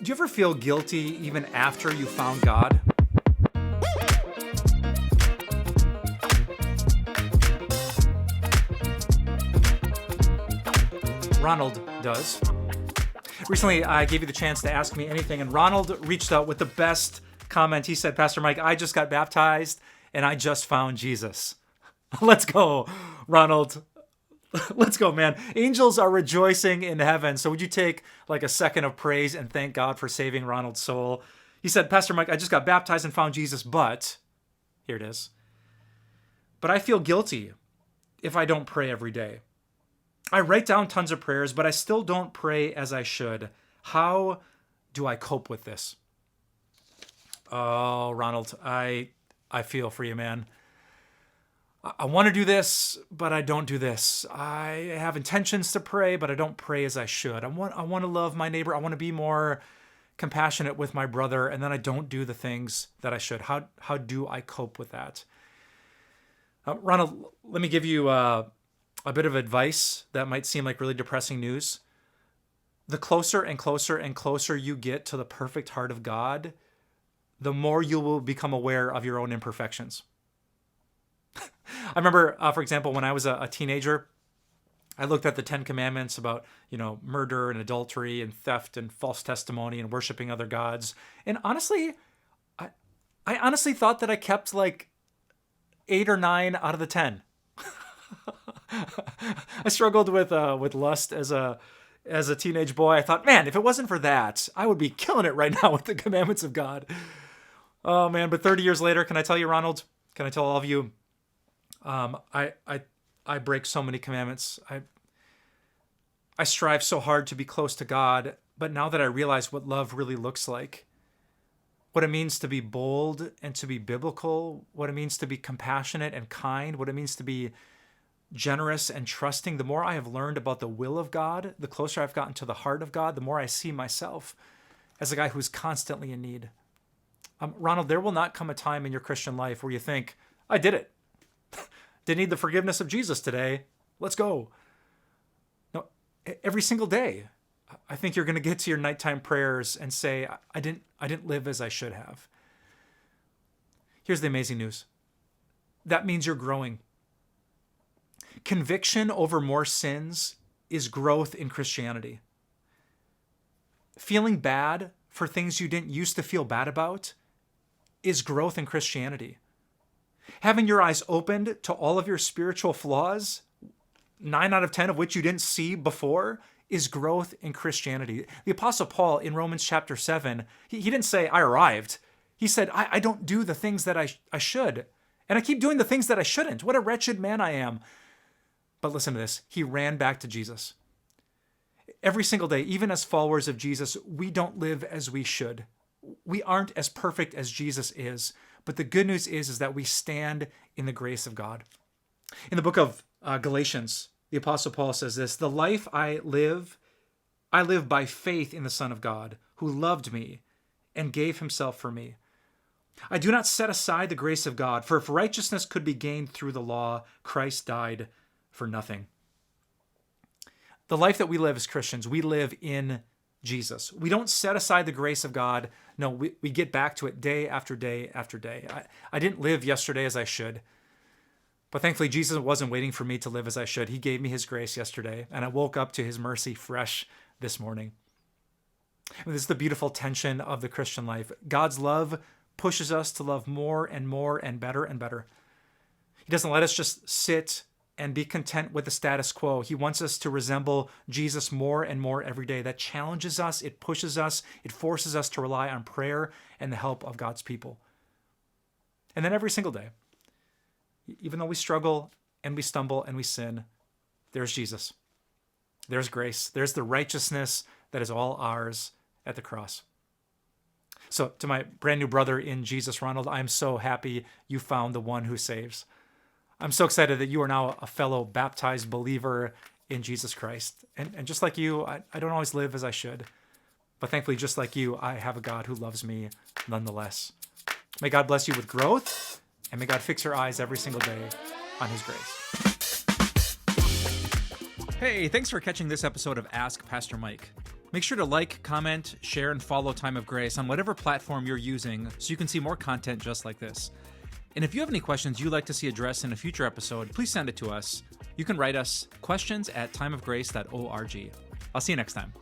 Do you ever feel guilty even after you found God? Ronald does. Recently, I gave you the chance to ask me anything, and Ronald reached out with the best comment. He said, Pastor Mike, I just got baptized, and I just found Jesus. Let's go, Ronald. Let's go, man. Angels are rejoicing in heaven. So would you take like a second of praise and thank God for saving Ronald's soul? He said, Pastor Mike, I just got baptized and found Jesus, but, here it is, but I feel guilty if I don't pray every day. I write down tons of prayers, but I still don't pray as I should. How do I cope with this? Oh, Ronald, I feel for you, man. I want to do this, but I don't do this. I have intentions to pray, but I don't pray as I should. I want to love my neighbor. I want to be more compassionate with my brother, and then I don't do the things that I should. How do I cope with that? Ronald, let me give you a bit of advice that might seem like really depressing news. The closer and closer and closer you get to the perfect heart of God, the more you will become aware of your own imperfections. I remember, for example, when I was a teenager, I looked at the 10 Commandments about, murder and adultery and theft and false testimony and worshiping other gods. And honestly, I honestly thought that I kept like 8 or 9 out of the 10. I struggled with lust as a teenage boy. I thought, man, if it wasn't for that, I would be killing it right now with the commandments of God. Oh man, but 30 years later, can I tell you, Ronald? Can I tell all of you? I break so many commandments. I strive so hard to be close to God, but now that I realize what love really looks like, what it means to be bold and to be biblical, what it means to be compassionate and kind, what it means to be generous and trusting, the more I have learned about the will of God, the closer I've gotten to the heart of God, the more I see myself as a guy who's constantly in need. Ronald, there will not come a time in your Christian life where you think, I did it. Didn't need the forgiveness of Jesus today. Let's go. No, every single day, I think you're going to get to your nighttime prayers and say, I didn't live as I should have. Here's the amazing news. That means you're growing. Conviction over more sins is growth in Christianity. Feeling bad for things you didn't used to feel bad about is growth in Christianity. Having your eyes opened to all of your spiritual flaws, 9 out of 10 of which you didn't see before, is growth in Christianity. The Apostle Paul in Romans chapter 7, he didn't say, I arrived. He said, I don't do the things that I should. And I keep doing the things that I shouldn't. What a wretched man I am. But listen to this. He ran back to Jesus. Every single day, even as followers of Jesus, we don't live as we should. We aren't as perfect as Jesus is. But the good news is that we stand in the grace of God. In the book of Galatians, the Apostle Paul says this, the life I live by faith in the Son of God, who loved me and gave himself for me. I do not set aside the grace of God, for if righteousness could be gained through the law, Christ died for nothing. The life that we live as Christians, we live in Jesus. We don't set aside the grace of God. No, we get back to it day after day after day. I didn't live yesterday as I should. But thankfully, Jesus wasn't waiting for me to live as I should. He gave me his grace yesterday, and I woke up to his mercy fresh this morning. And this is the beautiful tension of the Christian life. God's love pushes us to love more and more and better and better. He doesn't let us just sit and be content with the status quo. He wants us to resemble Jesus more and more every day. That challenges us, it pushes us, it forces us to rely on prayer and the help of God's people. And then every single day, even though we struggle and we stumble and we sin, there's Jesus. There's grace. There's the righteousness that is all ours at the cross. So to my brand new brother in Jesus, Ronald, I'm so happy you found the one who saves. I'm so excited that you are now a fellow baptized believer in Jesus Christ. And just like you, I don't always live as I should. But thankfully, just like you, I have a God who loves me nonetheless. May God bless you with growth, and may God fix your eyes every single day on his grace. Hey, thanks for catching this episode of Ask Pastor Mike. Make sure to like, comment, share, and follow Time of Grace on whatever platform you're using so you can see more content just like this. And if you have any questions you'd like to see addressed in a future episode, please send it to us. You can write us questions@timeofgrace.org. I'll see you next time.